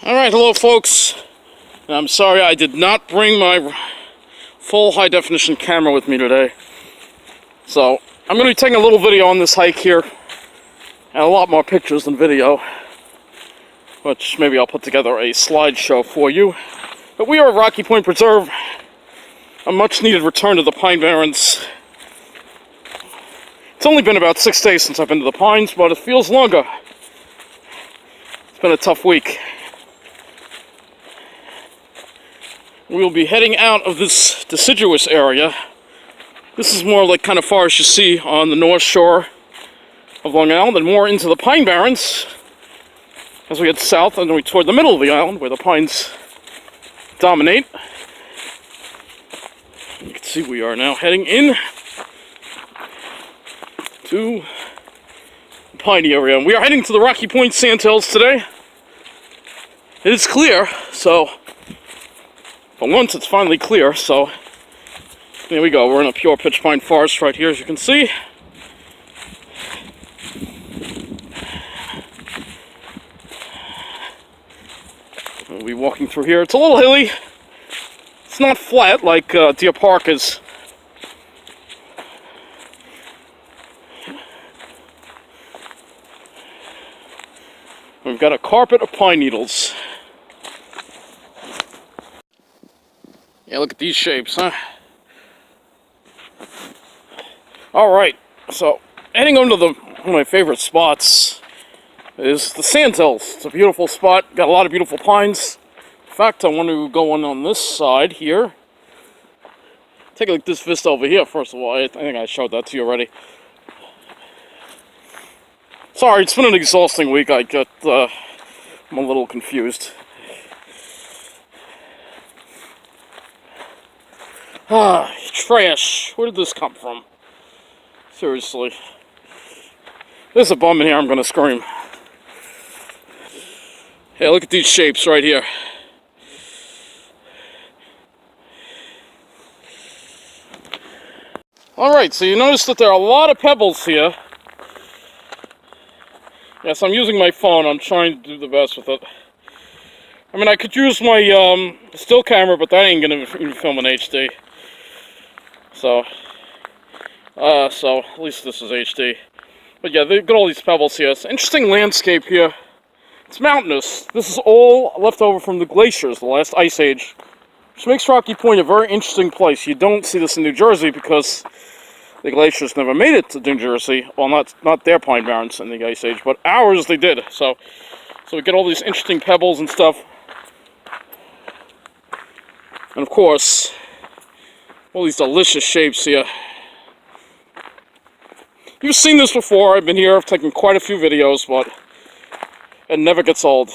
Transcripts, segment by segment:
Alright, hello folks. I'm sorry I did not bring my full high-definition camera with me today. So, I'm going to be taking a little video on this hike here. And a lot more pictures than video. Which maybe I'll put together a slideshow for you. But we are at Rocky Point Preserve. A much-needed return to the Pine Barrens. It's only been about 6 days since I've been to the Pines, but it feels longer. It's been a tough week. We'll be heading out of this deciduous area. This is more like kind of forest you see on the north shore of Long Island, and more into the Pine Barrens as we head south and we toward the middle of the island where the pines dominate. You can see we are now heading in to the piney area. And we are heading to the Rocky Point Sandhills today. It is clear, so for once it's finally clear, so there we go. We're in a pure pitch pine forest right here, as you can see. We'll be walking through here. It's a little hilly. It's not flat like Deer Park is. We've got a carpet of pine needles. Yeah, look at these shapes, huh? Alright, so heading on to one of my favorite spots is the Sandhills. It's a beautiful spot, got a lot of beautiful pines. In fact, I want to go on this side here. Take a look at this vista over here, first of all. I think I showed that to you already. Sorry, it's been an exhausting week. I'm a little confused. Trash. Where did this come from? Seriously. There's a bum in here, I'm gonna scream. Hey, look at these shapes right here. Alright, so you notice that there are a lot of pebbles here. Yes, I'm using my phone. I'm trying to do the best with it. I mean, I could use my still camera, but that ain't gonna even film in HD. So at least this is HD. But yeah, they've got all these pebbles here. It's an interesting landscape here. It's mountainous. This is all left over from the glaciers, the last ice age. Which makes Rocky Point a very interesting place. You don't see this in New Jersey because the glaciers never made it to New Jersey. Well, not their Pine Barrens in the ice age, but ours they did. So we get all these interesting pebbles and stuff. And of course, all these delicious shapes here. You've seen this before. I've been here. I've taken quite a few videos, but it never gets old.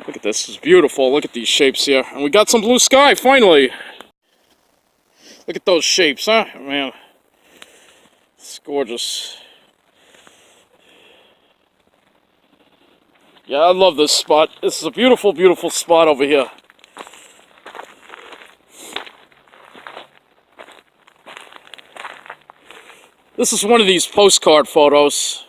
Look at this. It's beautiful. Look at these shapes here. And we got some blue sky, finally. Look at those shapes, huh? Man, it's gorgeous. Yeah, I love this spot. This is a beautiful, beautiful spot over here. This is one of these postcard photos.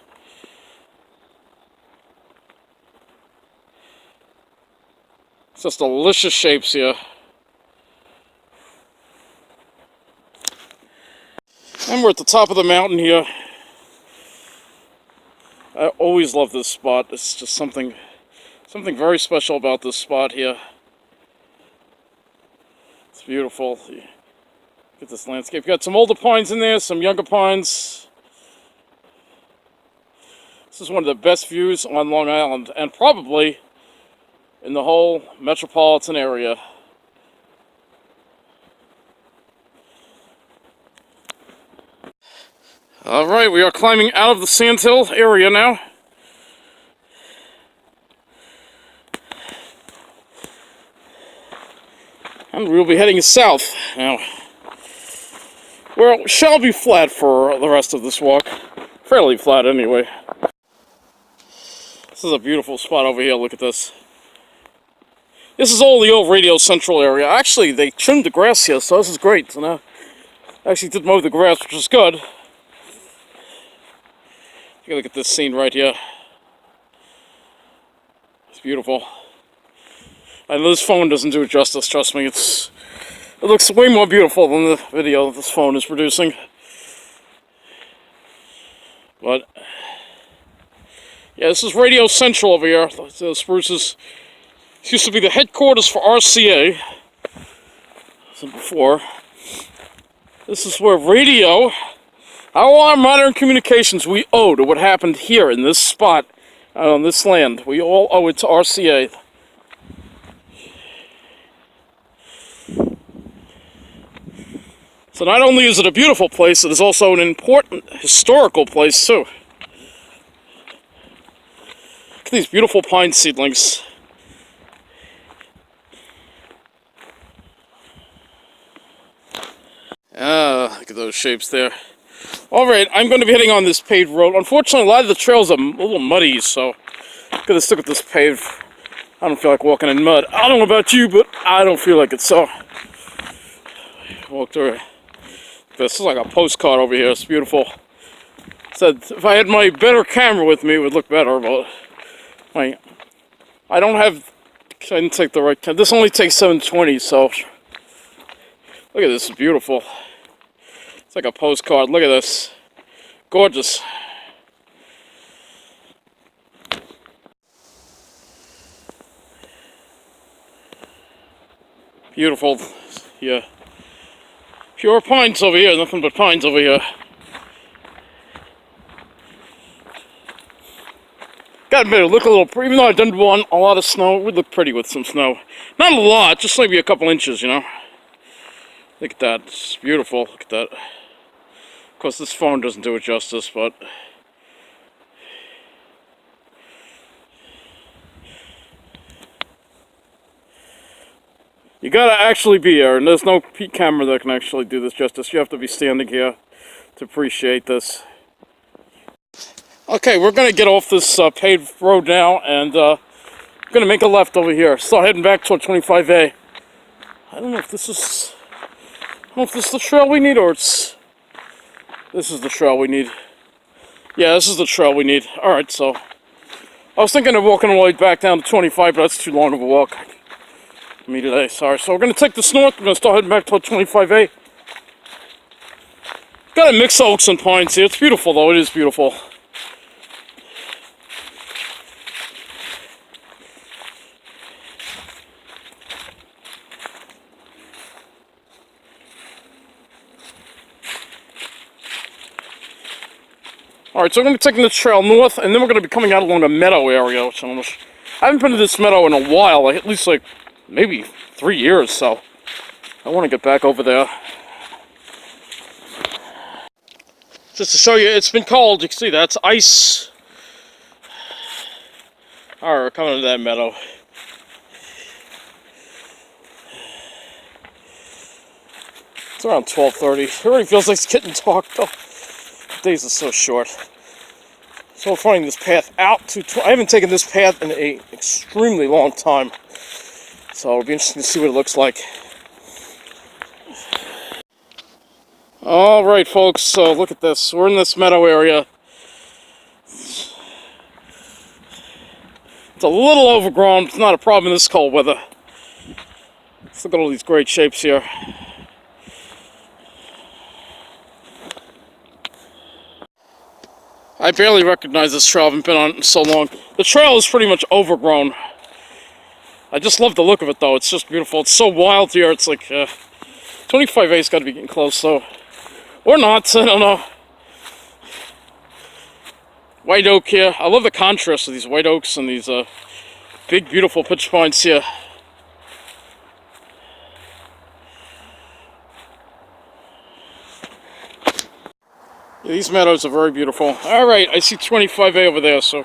It's just delicious shapes here. And we're at the top of the mountain here. I always love this spot. It's just something very special about this spot here. It's beautiful. Look at this landscape. You got some older pines in there, some younger pines. This is one of the best views on Long Island, and probably in the whole metropolitan area. Alright, we are climbing out of the Sandhill area now. And we'll be heading south now. Well, it shall be flat for the rest of this walk. Fairly flat anyway. This is a beautiful spot over here. Look at this. This is all the old Radio Central area. Actually, they trimmed the grass here, so this is great. So now, I actually did mow the grass, which is good. Take a look at this scene right here. It's beautiful. I know this phone doesn't do it justice, trust me. It looks way more beautiful than the video this phone is producing. But yeah, this is Radio Central over here. The Spruces. This used to be the headquarters for RCA. So before. This is where radio, all our modern communications, we owe to what happened here in this spot, on this land. We all owe it to RCA. So not only is it a beautiful place, it is also an important historical place too. Look at these beautiful pine seedlings. Look at those shapes there. Alright, I'm going to be heading on this paved road. Unfortunately, a lot of the trails are a little muddy, so I'm going to stick with this paved. I don't feel like walking in mud. I don't know about you, but I don't feel like it, so walk through it. This is like a postcard over here. It's beautiful. Said if I had my better camera with me, it would look better, but I don't have. I didn't take the right camera. This only takes 720, so look at this. It's beautiful. It's like a postcard. Look at this. Gorgeous. Beautiful. Yeah. Pure pines over here, nothing but pines over here. Gotta admit, it look a little pretty, even though I didn't want a lot of snow, it would look pretty with some snow. Not a lot, just maybe a couple inches, you know. Look at that, it's beautiful, look at that. Of course, this phone doesn't do it justice, but you gotta actually be here, and there's no camera that can actually do this justice. You have to be standing here to appreciate this. Okay, we're gonna get off this paved road now, and gonna make a left over here. Start heading back toward 25A. I don't know if this is the trail we need, or this is the trail we need. Yeah, this is the trail we need. Alright, so I was thinking of walking all the way back down to 25, but that's too long of a walk for me today, sorry. So we're gonna take this north, we're gonna start heading back toward 25A. Got a mix of oaks and pines here. It's beautiful though, it is beautiful. Alright, so we're going to be taking the trail north, and then we're going to be coming out along a meadow area, which I haven't been to this meadow in a while, like, at least like maybe 3 years, so I want to get back over there. Just to show you, it's been cold, you can see that's ice. Alright, we're coming to that meadow. It's around 12:30. It already feels like it's getting dark though. The days are so short. So we're finding this path out to... I haven't taken this path in an extremely long time. So it'll be interesting to see what it looks like. Alright folks, so look at this. We're in this meadow area. It's a little overgrown. It's not a problem in this cold weather. Let's look at all these great shapes here. I barely recognize this trail. I haven't been on it in so long. The trail is pretty much overgrown. I just love the look of it though. It's just beautiful. It's so wild here. It's like 25A's got to be getting close, so or not. I don't know. White oak here. I love the contrast of these white oaks and these big, beautiful pitch pines here. Yeah, these meadows are very beautiful. Alright, I see 25A over there, so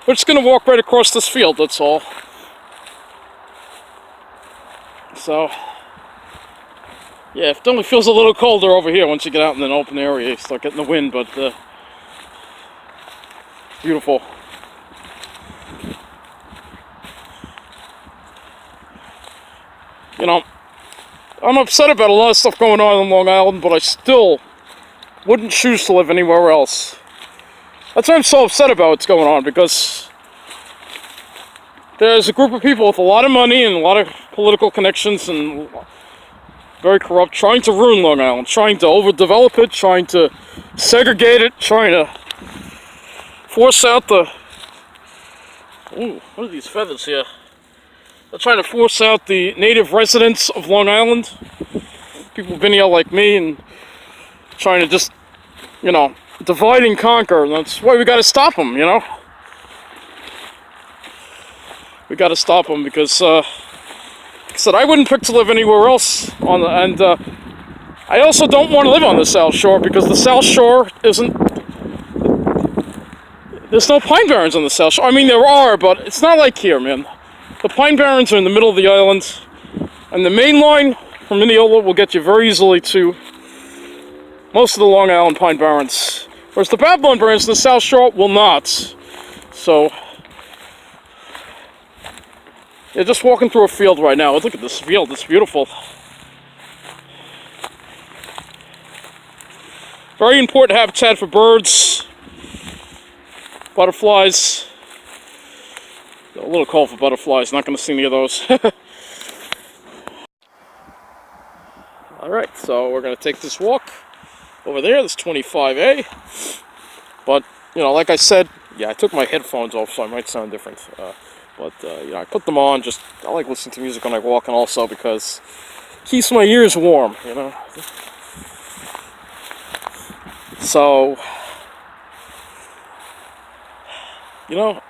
we're just going to walk right across this field, that's all. So, yeah, it only feels a little colder over here once you get out in an open area. You start getting the wind, but beautiful. You know, I'm upset about a lot of stuff going on in Long Island, but I still wouldn't choose to live anywhere else. That's why I'm so upset about what's going on, because there's a group of people with a lot of money and a lot of political connections and very corrupt, trying to ruin Long Island, trying to overdevelop it, trying to segregate it, trying to force out the... Ooh, what are these feathers here? They're trying to force out the native residents of Long Island, people venal like me, and trying to just, you know, divide and conquer. And that's why we got to stop them, you know? We got to stop them because, like I said, I wouldn't pick to live anywhere else on the, and I also don't want to live on the South Shore because the South Shore isn't, there's no Pine Barrens on the South Shore. I mean, there are, but it's not like here, man. The Pine Barrens are in the middle of the island, and the main line from Mineola will get you very easily to most of the Long Island Pine Barrens, whereas the Babylon Barrens in the South Shore will not. So, yeah, just walking through a field right now. Look at this field, it's beautiful. Very important habitat for birds, butterflies. A little cold for butterflies, not going to see any of those. Alright, so we're going to take this walk over there, this 25A. But, you know, like I said, yeah, I took my headphones off, so I might sound different. You know, I put them on, just, I like listening to music when I walk, and also because it keeps my ears warm, you know. So, you know,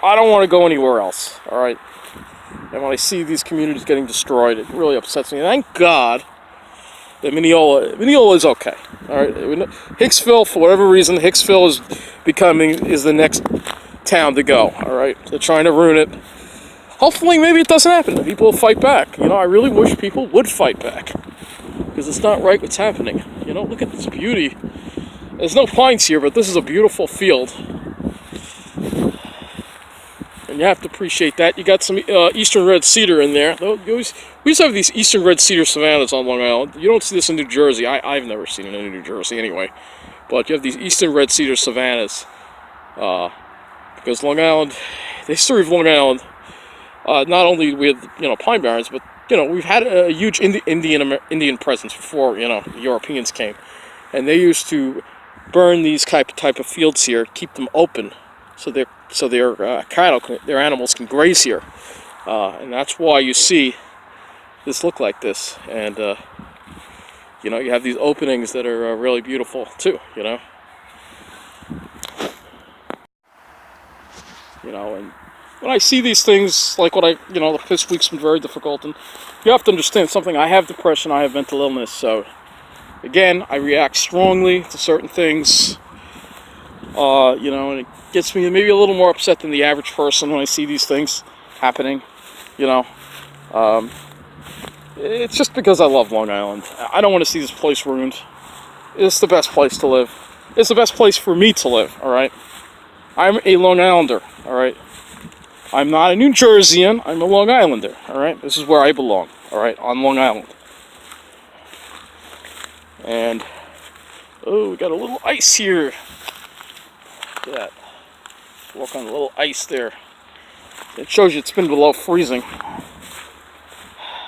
I don't want to go anywhere else, alright? And when I see these communities getting destroyed, it really upsets me. And thank God that Mineola is okay, alright? Hicksville, for whatever reason, Hicksville is the next town to go, alright? They're trying to ruin it. Hopefully, maybe it doesn't happen. People will fight back. You know, I really wish people would fight back. Because it's not right what's happening. You know, look at this beauty. There's no pines here, but this is a beautiful field. And you have to appreciate that. You got some eastern red cedar in there. We used to have these eastern red cedar savannas on Long Island. You don't see this in New Jersey. I've never seen it in New Jersey anyway. But you have these eastern red cedar savannas. Because Long Island, the history of Long Island, not only with, you know, Pine Barrens, but, you know, we've had a huge Indian presence before, you know, the Europeans came. And they used to burn these type of fields here, keep them open, so their cattle, their animals can graze here, and that's why you see this look like this. And you know, you have these openings that are really beautiful too. You know, and when I see these things, like what this week's been very difficult, and you have to understand something. I have depression, I have mental illness, so again, I react strongly to certain things. You know, and it gets me maybe a little more upset than the average person when I see these things happening. You know, it's just because I love Long Island. I don't want to see this place ruined. It's the best place to live. It's the best place for me to live, alright? I'm a Long Islander, alright? I'm not a New Jerseyan, I'm a Long Islander, alright? This is where I belong, alright? On Long Island. And, oh, we got a little ice here. Look at that. Walk on a little ice there. It shows you it's been below freezing.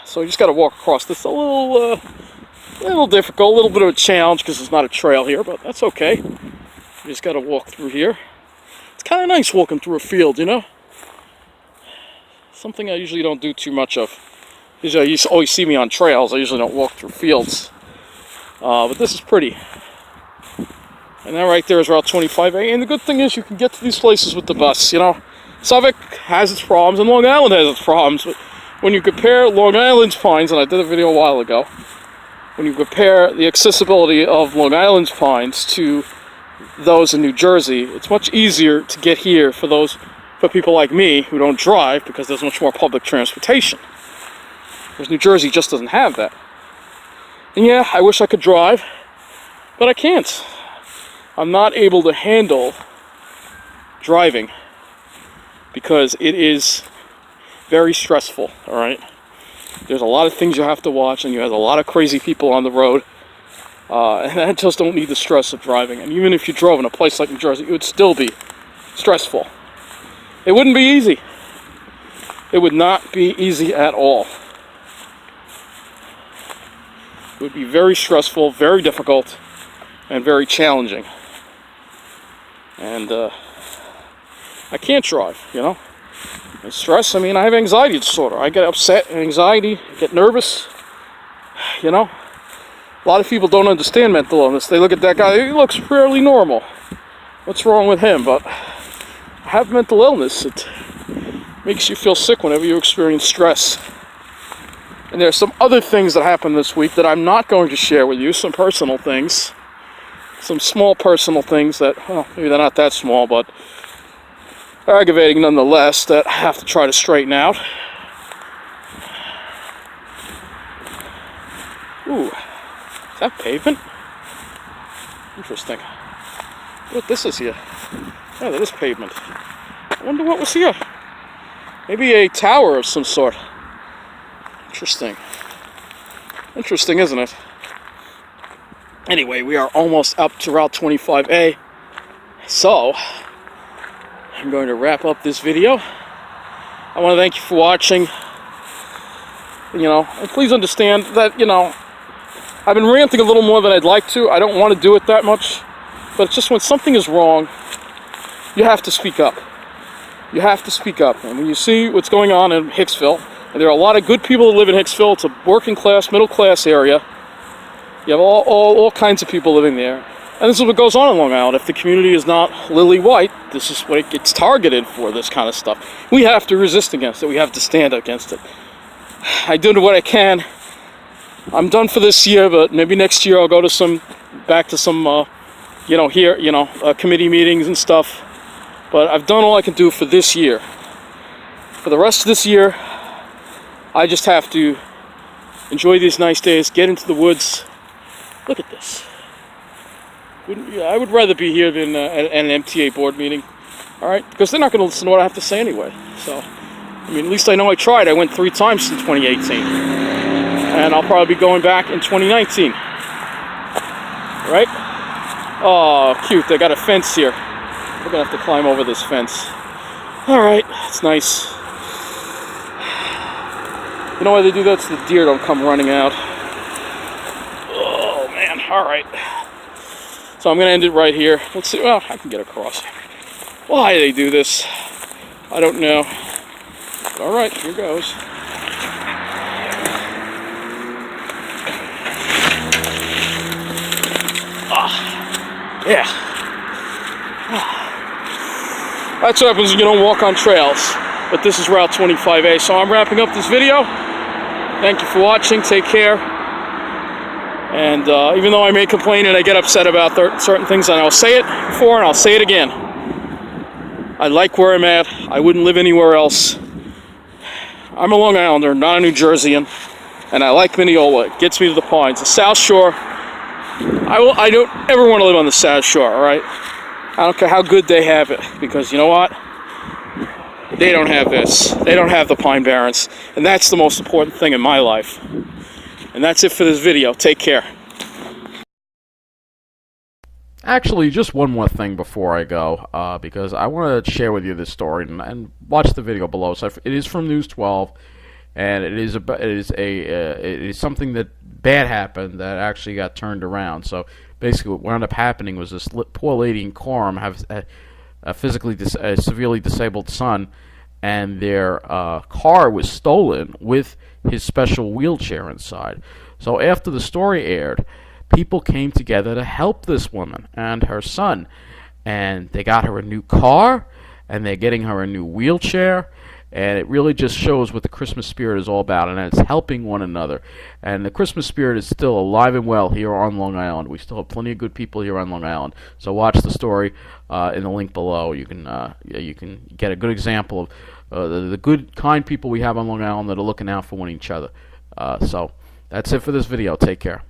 So you just got to walk across this. A little difficult, a little bit of a challenge because it's not a trail here, but that's okay. You just got to walk through here. It's kind of nice walking through a field, you know? Something I usually don't do too much of. Usually you always see me on trails. I usually don't walk through fields. But this is pretty. And that right there is Route 25A. And the good thing is you can get to these places with the bus, you know. Suffolk has its problems and Long Island has its problems. But when you compare Long Island's pines, and I did a video a while ago, when you compare the accessibility of Long Island's pines to those in New Jersey, it's much easier to get here for people like me who don't drive because there's much more public transportation. Because New Jersey just doesn't have that. And yeah, I wish I could drive, but I can't. I'm not able to handle driving because it is very stressful, alright? There's a lot of things you have to watch, and you have a lot of crazy people on the road, and I just don't need the stress of driving. And even if you drove in a place like New Jersey, it would still be stressful. It wouldn't be easy. It would not be easy at all. It would be very stressful, very difficult, and very challenging. And I can't drive, you know. And stress, I mean, I have anxiety disorder. I get upset, anxiety, get nervous, you know. A lot of people don't understand mental illness. They look at that guy, he looks fairly normal. What's wrong with him? But I have mental illness. It makes you feel sick whenever you experience stress. And there are some other things that happened this week that I'm not going to share with you, some personal things. Some small personal things that, well, maybe they're not that small, but aggravating nonetheless, that I have to try to straighten out. Ooh, is that pavement? Interesting. What this is here? Yeah, that is pavement. I wonder what was here. Maybe a tower of some sort. Interesting. Interesting, isn't it? Anyway, we are almost up to Route 25A. So, I'm going to wrap up this video. I want to thank you for watching. You know, and please understand that, you know, I've been ranting a little more than I'd like to. I don't want to do it that much. But it's just when something is wrong, you have to speak up. You have to speak up. And when you see what's going on in Hicksville, and there are a lot of good people that live in Hicksville, it's a working class, middle class area. You have all kinds of people living there. And this is what goes on in Long Island. If the community is not lily white, this is what it gets targeted for, this kind of stuff. We have to resist against it. We have to stand against it. I do what I can. I'm done for this year, but maybe next year I'll go to back to some, committee meetings and stuff. But I've done all I can do for this year. For the rest of this year, I just have to enjoy these nice days, get into the woods. Look at this. I would rather be here than at an MTA board meeting. All right? Because they're not going to listen to what I have to say anyway. So, I mean, at least I know I tried. I went 3 times in 2018. And I'll probably be going back in 2019. Right? Oh, cute. They got a fence here. We're going to have to climb over this fence. All right. It's nice. You know why they do that? So the deer don't come running out. Oh, man. All right. So I'm going to end it right here. Let's see. Well, I can get across. Why they do this, I don't know. But all right, here goes. Yeah. That's what happens when you don't walk on trails. But this is Route 25A. So I'm wrapping up this video. Thank you for watching. Take care. And even though I may complain and I get upset about certain things, and I'll say it before and I'll say it again. I like where I'm at. I wouldn't live anywhere else. I'm a Long Islander, not a New Jerseyan. And I like Mineola. It gets me to the Pines. The South Shore, I don't ever want to live on the South Shore, all right? I don't care how good they have it. Because you know what? They don't have this. They don't have the Pine Barrens. And that's the most important thing in my life. And that's it for this video. Take care. Actually, just one more thing before I go, because I want to share with you this story and watch the video below. So it is from News 12, and it is something that bad happened that actually got turned around. So basically, what wound up happening was this poor lady in Coram has a severely disabled son, and their car was stolen with his special wheelchair inside. So after the story aired, people came together to help this woman and her son, and they got her a new car, and they're getting her a new wheelchair, and it really just shows what the Christmas spirit is all about, and it's helping one another. And the Christmas spirit is still alive and well here on Long Island. We still have plenty of good people here on Long Island. So watch the story in the link below. You can get a good example of the good, kind people we have on Long Island that are looking out for one each other. So that's it for this video. Take care.